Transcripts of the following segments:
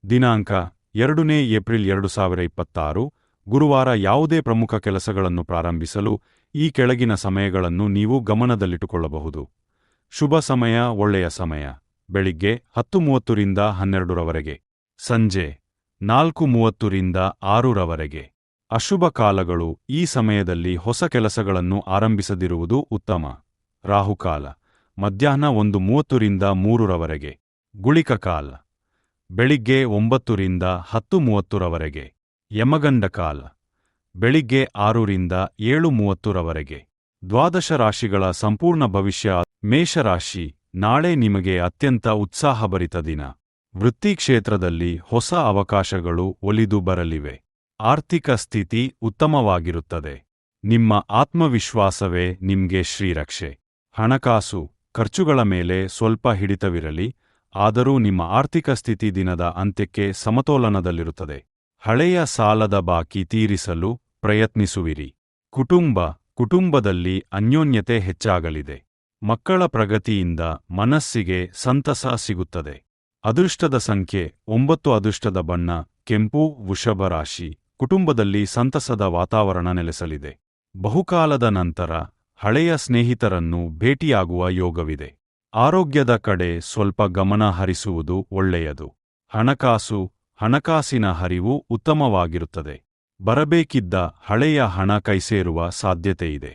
ದಿನಾಂಕ 2ನೇ ಏಪ್ರಿಲ್ 2026 ಗುರುವಾರ. ಯಾವುದೇ ಪ್ರಮುಖ ಕೆಲಸಗಳನ್ನು ಪ್ರಾರಂಭಿಸಲು ಈ ಕೆಳಗಿನ ಸಮಯಗಳನ್ನು ನೀವು ಗಮನದಲ್ಲಿಟ್ಟುಕೊಳ್ಳಬಹುದು. ಶುಭ ಸಮಯ. ಒಳ್ಳೆಯ ಸಮಯ ಬೆಳಿಗ್ಗೆ 10:30 ರಿಂದ 12 ರವರೆಗೆ, ಸಂಜೆ 4:30 ರಿಂದ 6 ರವರೆಗೆ. ಅಶುಭ ಕಾಲಗಳು. ಈ ಸಮಯದಲ್ಲಿ ಹೊಸ ಕೆಲಸಗಳನ್ನು ಆರಂಭಿಸದಿರುವುದು ಉತ್ತಮ. ರಾಹುಕಾಲ ಮಧ್ಯಾಹ್ನ 1:30 ರಿಂದ 3 ರವರೆಗೆ. ಗುಳಿಕ ಕಾಲ ಬೆಳಿಗ್ಗೆ 9 ರಿಂದ 10:30 ರವರೆಗೆ. ಯಮಗಂಡ ಕಾಲ ಬೆಳಿಗ್ಗೆ 6 ರಿಂದ 7:30 ರವರೆಗೆ. ದ್ವಾದಶ ರಾಶಿಗಳ ಸಂಪೂರ್ಣ ಭವಿಷ್ಯ. ಮೇಷರಾಶಿ, ನಾಳೆ ನಿಮಗೆ ಅತ್ಯಂತ ಉತ್ಸಾಹಭರಿತ ದಿನ. ವೃತ್ತಿ ಕ್ಷೇತ್ರದಲ್ಲಿ ಹೊಸ ಅವಕಾಶಗಳು ಒಲಿದು ಬರಲಿವೆ. ಆರ್ಥಿಕ ಸ್ಥಿತಿ ಉತ್ತಮವಾಗಿರುತ್ತದೆ. ನಿಮ್ಮ ಆತ್ಮವಿಶ್ವಾಸವೇ ನಿಮ್ಗೆ ಶ್ರೀರಕ್ಷೆ. ಹಣಕಾಸು ಖರ್ಚುಗಳ ಮೇಲೆ ಸ್ವಲ್ಪ ಹಿಡಿತವಿರಲಿ, ಆದರೂ ನಿಮ್ಮ ಆರ್ಥಿಕ ಸ್ಥಿತಿ ದಿನದ ಅಂತ್ಯಕ್ಕೆ ಸಮತೋಲನದಲ್ಲಿರುತ್ತದೆ. ಹಳೆಯ ಸಾಲದ ಬಾಕಿ ತೀರಿಸಲು ಪ್ರಯತ್ನಿಸುವಿರಿ. ಕುಟುಂಬದಲ್ಲಿ ಅನ್ಯೋನ್ಯತೆ ಹೆಚ್ಚಾಗಲಿದೆ. ಮಕ್ಕಳ ಪ್ರಗತಿಯಿಂದ ಮನಸ್ಸಿಗೆ ಸಂತಸ ಸಿಗುತ್ತದೆ. ಅದೃಷ್ಟದ ಸಂಖ್ಯೆ 9. ಅದೃಷ್ಟದ ಬಣ್ಣ ಕೆಂಪು. ವೃಷಭ ರಾಶಿ, ಕುಟುಂಬದಲ್ಲಿ ಸಂತಸದ ವಾತಾವರಣ ನೆಲೆಸಲಿದೆ. ಬಹುಕಾಲದ ನಂತರ ಹಳೆಯ ಸ್ನೇಹಿತರನ್ನು ಭೇಟಿಯಾಗುವ ಯೋಗವಿದೆ. ಆರೋಗ್ಯದ ಕಡೆ ಸ್ವಲ್ಪ ಗಮನ ಹರಿಸುವುದು ಒಳ್ಳೆಯದು. ಹಣಕಾಸಿನ ಹರಿವು ಉತ್ತಮವಾಗಿರುತ್ತದೆ. ಬರಬೇಕಿದ್ದ ಹಳೆಯ ಹಣ ಕೈಸೇರುವ ಸಾಧ್ಯತೆಯಿದೆ.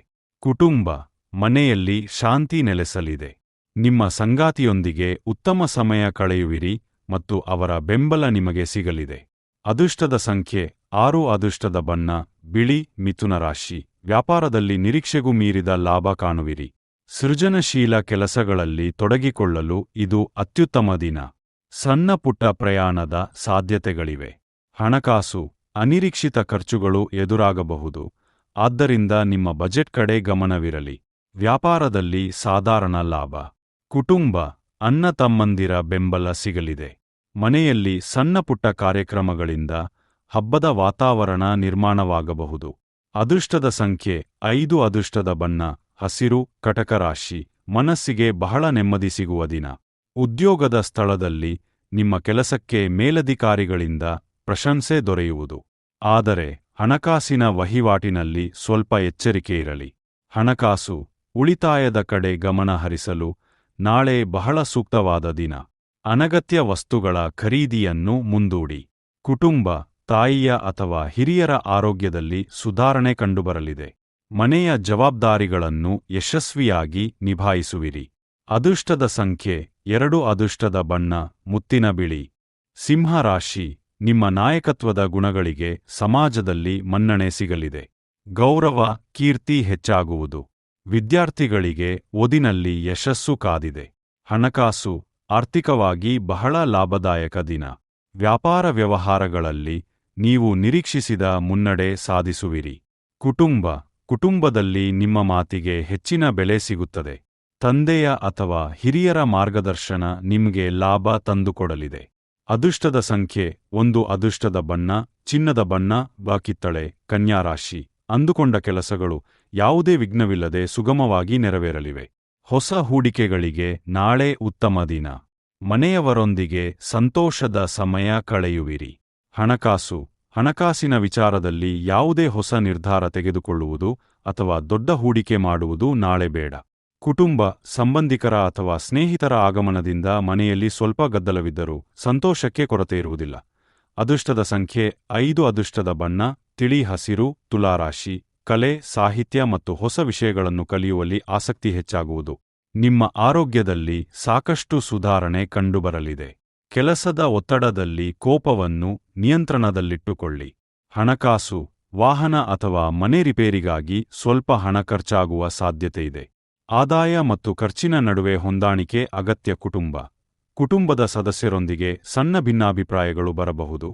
ಮನೆಯಲ್ಲಿ ಶಾಂತಿ ನೆಲೆಸಲಿದೆ. ನಿಮ್ಮ ಸಂಗಾತಿಯೊಂದಿಗೆ ಉತ್ತಮ ಸಮಯ ಕಳೆಯುವಿರಿ ಮತ್ತು ಅವರ ಬೆಂಬಲ ನಿಮಗೆ ಸಿಗಲಿದೆ. ಅದೃಷ್ಟದ ಸಂಖ್ಯೆ 6. ಅದೃಷ್ಟದ ಬಣ್ಣ ಬಿಳಿ. ಮಿಥುನ ರಾಶಿ, ವ್ಯಾಪಾರದಲ್ಲಿ ನಿರೀಕ್ಷೆಗೂ ಮೀರಿದ ಲಾಭ ಕಾಣುವಿರಿ. ಸೃಜನಶೀಲ ಕೆಲಸಗಳಲ್ಲಿ ತೊಡಗಿಕೊಳ್ಳಲು ಇದು ಅತ್ಯುತ್ತಮ ದಿನ. ಸಣ್ಣ ಪುಟ್ಟ ಪ್ರಯಾಣದ ಸಾಧ್ಯತೆಗಳಿವೆ. ಹಣಕಾಸು ಅನಿರೀಕ್ಷಿತ ಖರ್ಚುಗಳು ಎದುರಾಗಬಹುದು, ಆದ್ದರಿಂದ ನಿಮ್ಮ ಬಜೆಟ್ ಕಡೆ ಗಮನವಿರಲಿ. ವ್ಯಾಪಾರದಲ್ಲಿ ಸಾಧಾರಣ ಲಾಭ. ಅಣ್ಣ ತಮ್ಮಂದಿರ ಬೆಂಬಲ ಸಿಗಲಿದೆ. ಮನೆಯಲ್ಲಿ ಸಣ್ಣ ಪುಟ್ಟ ಕಾರ್ಯಕ್ರಮಗಳಿಂದ ಹಬ್ಬದ ವಾತಾವರಣ ನಿರ್ಮಾಣವಾಗಬಹುದು. ಅದೃಷ್ಟದ ಸಂಖ್ಯೆ 5. ಅದೃಷ್ಟದ ಬಣ್ಣ ಹಸಿರು. ಕಟಕ ರಾಶಿ, ಮನಸ್ಸಿಗೆ ಬಹಳ ನೆಮ್ಮದಿ ಸಿಗುವ ದಿನ. ಉದ್ಯೋಗದ ಸ್ಥಳದಲ್ಲಿ ನಿಮ್ಮ ಕೆಲಸಕ್ಕೆ ಮೇಲಧಿಕಾರಿಗಳಿಂದ ಪ್ರಶಂಸೆ ದೊರೆಯುವುದು. ಆದರೆ ಹಣಕಾಸಿನ ವಹಿವಾಟಿನಲ್ಲಿ ಸ್ವಲ್ಪ ಎಚ್ಚರಿಕೆ ಇರಲಿ. ಹಣಕಾಸು ಉಳಿತಾಯದ ಕಡೆ ಗಮನ ಹರಿಸಲು ನಾಳೆ ಬಹಳ ಸೂಕ್ತವಾದ ದಿನ. ಅನಗತ್ಯ ವಸ್ತುಗಳ ಖರೀದಿಯನ್ನು ಮುಂದೂಡಿ. ತಾಯಿಯ ಅಥವಾ ಹಿರಿಯರ ಆರೋಗ್ಯದಲ್ಲಿ ಸುಧಾರಣೆ ಕಂಡುಬರಲಿದೆ. ಮನೆಯ ಜವಾಬ್ದಾರಿಗಳನ್ನು ಯಶಸ್ವಿಯಾಗಿ ನಿಭಾಯಿಸುವಿರಿ. ಅದೃಷ್ಟದ ಸಂಖ್ಯೆ 2. ಅದೃಷ್ಟದ ಬಣ್ಣ ಮುತ್ತಿನ ಬಿಳಿ. ಸಿಂಹ ರಾಶಿ, ನಿಮ್ಮ ನಾಯಕತ್ವದ ಗುಣಗಳಿಗೆ ಸಮಾಜದಲ್ಲಿ ಮನ್ನಣೆ ಸಿಗಲಿದೆ. ಗೌರವ ಕೀರ್ತಿ ಹೆಚ್ಚಾಗುವುದು. ವಿದ್ಯಾರ್ಥಿಗಳಿಗೆ ಓದಿನಲ್ಲಿ ಯಶಸ್ಸು ಕಾದಿದೆ. ಹಣಕಾಸು ಆರ್ಥಿಕವಾಗಿ ಬಹಳ ಲಾಭದಾಯಕ ದಿನ. ವ್ಯಾಪಾರ ವ್ಯವಹಾರಗಳಲ್ಲಿ ನೀವು ನಿರೀಕ್ಷಿಸಿದ ಮುನ್ನಡೆ ಸಾಧಿಸುವಿರಿ. ಕುಟುಂಬದಲ್ಲಿ ನಿಮ್ಮ ಮಾತಿಗೆ ಹೆಚ್ಚಿನ ಬೆಲೆ ಸಿಗುತ್ತದೆ. ತಂದೆಯ ಅಥವಾ ಹಿರಿಯರ ಮಾರ್ಗದರ್ಶನ ನಿಮಗೆ ಲಾಭ ತಂದುಕೊಡಲಿದೆ. ಅದೃಷ್ಟದ ಸಂಖ್ಯೆ 1. ಅದೃಷ್ಟದ ಬಣ್ಣ ಚಿನ್ನದ ಬಣ್ಣ ಕಿತ್ತಳೆ. ಕನ್ಯಾ ರಾಶಿ, ಅಂದುಕೊಂಡ ಕೆಲಸಗಳು ಯಾವುದೇ ವಿಘ್ನವಿಲ್ಲದೆ ಸುಗಮವಾಗಿ ನೆರವೇರಲಿವೆ. ಹೊಸ ಹೂಡಿಕೆಗಳಿಗೆ ನಾಳೆ ಉತ್ತಮ ದಿನ. ಮನೆಯವರೊಂದಿಗೆ ಸಂತೋಷದ ಸಮಯ ಕಳೆಯುವಿರಿ. ಹಣಕಾಸಿನ ವಿಚಾರದಲ್ಲಿ ಯಾವುದೇ ಹೊಸ ನಿರ್ಧಾರ ತೆಗೆದುಕೊಳ್ಳುವುದು ಅಥವಾ ದೊಡ್ಡ ಹೂಡಿಕೆ ಮಾಡುವುದು ನಾಳೆ ಬೇಡ. ಸಂಬಂಧಿಕರ ಅಥವಾ ಸ್ನೇಹಿತರ ಆಗಮನದಿಂದ ಮನೆಯಲ್ಲಿ ಸ್ವಲ್ಪ ಗದ್ದಲವಿದ್ದರೂ ಸಂತೋಷಕ್ಕೆ ಕೊರತೆಯಿರುವುದಿಲ್ಲ. ಅದೃಷ್ಟದ ಸಂಖ್ಯೆ 5. ಅದೃಷ್ಟದ ಬಣ್ಣ ತಿಳಿ ಹಸಿರು. ತುಲಾರಾಶಿ, ಕಲೆ, ಸಾಹಿತ್ಯ ಮತ್ತು ಹೊಸ ವಿಷಯಗಳನ್ನು ಕಲಿಯುವಲ್ಲಿ ಆಸಕ್ತಿ ಹೆಚ್ಚಾಗುವುದು. ನಿಮ್ಮ ಆರೋಗ್ಯದಲ್ಲಿ ಸಾಕಷ್ಟು ಸುಧಾರಣೆ ಕಂಡುಬರಲಿದೆ. ಕೆಲಸದ ಒತ್ತಡದಲ್ಲಿ ಕೋಪವನ್ನು ನಿಯಂತ್ರಣದಲ್ಲಿಟ್ಟುಕೊಳ್ಳಿ. ಹಣಕಾಸು ವಾಹನ ಅಥವಾ ಮನೆ ರಿಪೇರಿಗಾಗಿ ಸ್ವಲ್ಪ ಹಣ ಖರ್ಚಾಗುವ ಸಾಧ್ಯತೆಯಿದೆ. ಆದಾಯ ಮತ್ತು ಖರ್ಚಿನ ನಡುವೆ ಹೊಂದಾಣಿಕೆ ಅಗತ್ಯ. ಕುಟುಂಬದ ಸದಸ್ಯರೊಂದಿಗೆ ಸಣ್ಣ ಭಿನ್ನಾಭಿಪ್ರಾಯಗಳು ಬರಬಹುದು.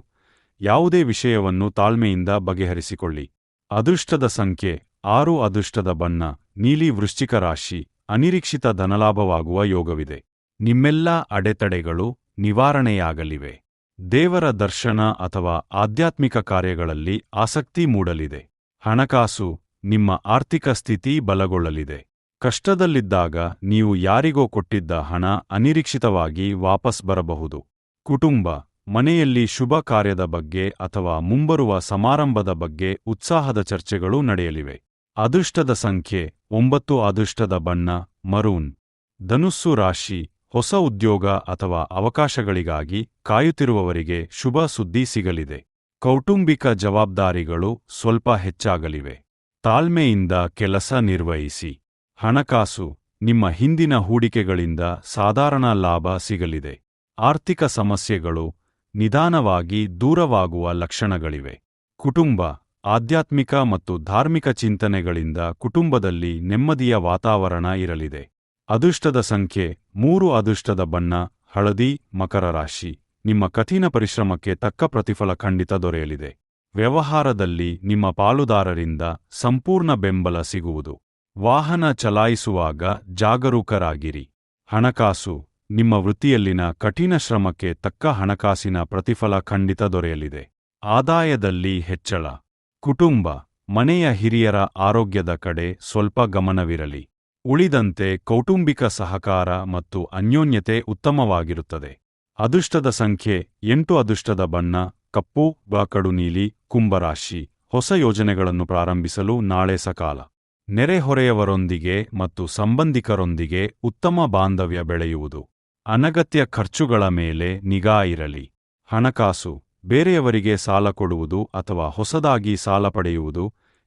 ಯಾವುದೇ ವಿಷಯವನ್ನು ತಾಳ್ಮೆಯಿಂದ ಬಗೆಹರಿಸಿಕೊಳ್ಳಿ. ಅದೃಷ್ಟದ ಸಂಖ್ಯೆ 6. ಅದೃಷ್ಟದ ಬಣ್ಣ ನೀಲಿ. ವೃಶ್ಚಿಕ ರಾಶಿ, ಅನಿರೀಕ್ಷಿತ ಧನಲಾಭವಾಗುವ ಯೋಗವಿದೆ. ನಿಮ್ಮೆಲ್ಲ ಅಡೆತಡೆಗಳು ನಿವಾರಣೆಯಾಗಲಿವೆ. ದೇವರ ದರ್ಶನ ಅಥವಾ ಆಧ್ಯಾತ್ಮಿಕ ಕಾರ್ಯಗಳಲ್ಲಿ ಆಸಕ್ತಿ ಮೂಡಲಿದೆ. ಹಣಕಾಸು ನಿಮ್ಮ ಆರ್ಥಿಕ ಸ್ಥಿತಿ ಬಲಗೊಳ್ಳಲಿದೆ. ಕಷ್ಟದಲ್ಲಿದ್ದಾಗ ನೀವು ಯಾರಿಗೋ ಕೊಟ್ಟಿದ್ದ ಹಣ ಅನಿರೀಕ್ಷಿತವಾಗಿ ವಾಪಸ್ ಬರಬಹುದು. ಮನೆಯಲ್ಲಿ ಶುಭ ಕಾರ್ಯದ ಬಗ್ಗೆ ಅಥವಾ ಮುಂಬರುವ ಸಮಾರಂಭದ ಬಗ್ಗೆ ಉತ್ಸಾಹದ ಚರ್ಚೆಗಳು ನಡೆಯಲಿವೆ. ಅದೃಷ್ಟದ ಸಂಖ್ಯೆ 9. ಅದೃಷ್ಟದ ಬಣ್ಣ ಮರೂನ್. ಧನುಸ್ಸು ರಾಶಿ. ಹೊಸ ಉದ್ಯೋಗ ಅಥವಾ ಅವಕಾಶಗಳಿಗಾಗಿ ಕಾಯುತ್ತಿರುವವರಿಗೆ ಶುಭ ಸುದ್ದಿ ಸಿಗಲಿದೆ. ಕೌಟುಂಬಿಕ ಜವಾಬ್ದಾರಿಗಳು ಸ್ವಲ್ಪ ಹೆಚ್ಚಾಗಲಿವೆ. ತಾಳ್ಮೆಯಿಂದ ಕೆಲಸ ನಿರ್ವಹಿಸಿ. ಹಣಕಾಸು. ನಿಮ್ಮ ಹಿಂದಿನ ಹೂಡಿಕೆಗಳಿಂದ ಸಾಧಾರಣ ಲಾಭ ಸಿಗಲಿದೆ. ಆರ್ಥಿಕ ಸಮಸ್ಯೆಗಳು ನಿಧಾನವಾಗಿ ದೂರವಾಗುವ ಲಕ್ಷಣಗಳಿವೆ. ಕುಟುಂಬ. ಆಧ್ಯಾತ್ಮಿಕ ಮತ್ತು ಧಾರ್ಮಿಕ ಚಿಂತನೆಗಳಿಂದ ಕುಟುಂಬದಲ್ಲಿ ನೆಮ್ಮದಿಯ ವಾತಾವರಣ ಇರಲಿದೆ. ಅದೃಷ್ಟದ ಸಂಖ್ಯೆ 3. ಅದೃಷ್ಟದ ಬಣ್ಣ ಹಳದಿ. ಮಕರ ರಾಶಿ. ನಿಮ್ಮ ಕಠಿಣ ಪರಿಶ್ರಮಕ್ಕೆ ತಕ್ಕ ಪ್ರತಿಫಲ ಖಂಡಿತ ದೊರೆಯಲಿದೆ. ವ್ಯವಹಾರದಲ್ಲಿ ನಿಮ್ಮ ಪಾಲುದಾರರಿಂದ ಸಂಪೂರ್ಣ ಬೆಂಬಲ ಸಿಗುವುದು. ವಾಹನ ಚಲಾಯಿಸುವಾಗ ಜಾಗರೂಕರಾಗಿರಿ. ಹಣಕಾಸು. ನಿಮ್ಮ ವೃತ್ತಿಯಲ್ಲಿನ ಕಠಿಣ ಶ್ರಮಕ್ಕೆ ತಕ್ಕ ಹಣಕಾಸಿನ ಪ್ರತಿಫಲ ಖಂಡಿತ ದೊರೆಯಲಿದೆ. ಆದಾಯದಲ್ಲಿ ಹೆಚ್ಚಳ. ಕುಟುಂಬ. ಮನೆಯ ಹಿರಿಯರ ಆರೋಗ್ಯದ ಕಡೆ ಸ್ವಲ್ಪ ಗಮನವಿರಲಿ. ಉಳಿದಂತೆ ಕೌಟುಂಬಿಕ ಸಹಕಾರ ಮತ್ತು ಅನ್ಯೋನ್ಯತೆ ಉತ್ತಮವಾಗಿರುತ್ತದೆ. ಅದೃಷ್ಟದ ಸಂಖ್ಯೆ 8. ಅದೃಷ್ಟದ ಬಣ್ಣ ಕಪ್ಪು ಕಡು ನೀಲಿ. ಕುಂಭರಾಶಿ. ಹೊಸ ಯೋಜನೆಗಳನ್ನು ಪ್ರಾರಂಭಿಸಲು ನಾಳೆ ಸಕಾಲ. ನೆರೆಹೊರೆಯವರೊಂದಿಗೆ ಮತ್ತು ಸಂಬಂಧಿಕರೊಂದಿಗೆ ಉತ್ತಮ ಬಾಂಧವ್ಯ ಬೆಳೆಯುವುದು. ಅನಗತ್ಯ ಖರ್ಚುಗಳ ಮೇಲೆ ನಿಗಾ ಇರಲಿ. ಹಣಕಾಸು. ಬೇರೆಯವರಿಗೆ ಸಾಲ ಕೊಡುವುದು ಅಥವಾ ಹೊಸದಾಗಿ ಸಾಲ ಪಡೆಯುವುದು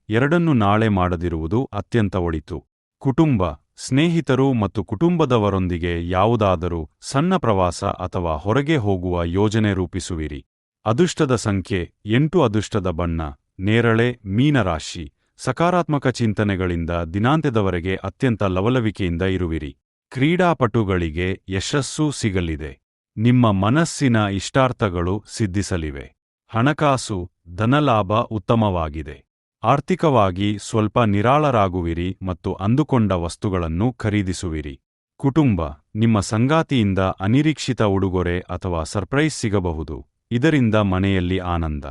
ಎರಡನ್ನೂ ನಾಳೆ ಮಾಡದಿರುವುದು ಅತ್ಯಂತ ಒಳಿತು. ಕುಟುಂಬ. ಸ್ನೇಹಿತರು ಮತ್ತು ಕುಟುಂಬದವರೊಂದಿಗೆ ಯಾವುದಾದರೂ ಸಣ್ಣ ಪ್ರವಾಸ ಅಥವಾ ಹೊರಗೆ ಹೋಗುವ ಯೋಜನೆ ರೂಪಿಸುವಿರಿ. ಅದೃಷ್ಟದ ಸಂಖ್ಯೆ 8. ಅದೃಷ್ಟದ ಬಣ್ಣ ನೇರಳೆ. ಮೀನರಾಶಿ. ಸಕಾರಾತ್ಮಕ ಚಿಂತನೆಗಳಿಂದ ದಿನಾಂತ್ಯದವರೆಗೆ ಅತ್ಯಂತ ಲವಲವಿಕೆಯಿಂದ ಇರುವಿರಿ. ಕ್ರೀಡಾಪಟುಗಳಿಗೆ ಯಶಸ್ಸು ಸಿಗಲಿದೆ. ನಿಮ್ಮ ಮನಸ್ಸಿನ ಇಷ್ಟಾರ್ಥಗಳು ಸಿದ್ಧಿಸಲಿವೆ. ಹಣಕಾಸು. ಧನಲಾಭ ಉತ್ತಮವಾಗಿದೆ. ಆರ್ಥಿಕವಾಗಿ ಸ್ವಲ್ಪ ನಿರಾಳರಾಗುವಿರಿ ಮತ್ತು ಅಂದುಕೊಂಡ ವಸ್ತುಗಳನ್ನು ಖರೀದಿಸುವಿರಿ. ಕುಟುಂಬ. ನಿಮ್ಮ ಸಂಗಾತಿಯಿಂದ ಅನಿರೀಕ್ಷಿತ ಉಡುಗೊರೆ ಅಥವಾ ಸರ್ಪ್ರೈಸ್ ಸಿಗಬಹುದು. ಇದರಿಂದ ಮನೆಯಲ್ಲಿ ಆನಂದ.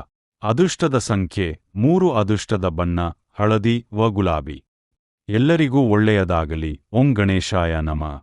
ಅದೃಷ್ಟದ ಸಂಖ್ಯೆ 3. ಅದೃಷ್ಟದ ಬಣ್ಣ ಹಳದಿ ಗುಲಾಬಿ. ಎಲ್ಲರಿಗೂ ಒಳ್ಳೆಯದಾಗಲಿ. ಓಂ ಗಣೇಶಾಯ ನಮಃ.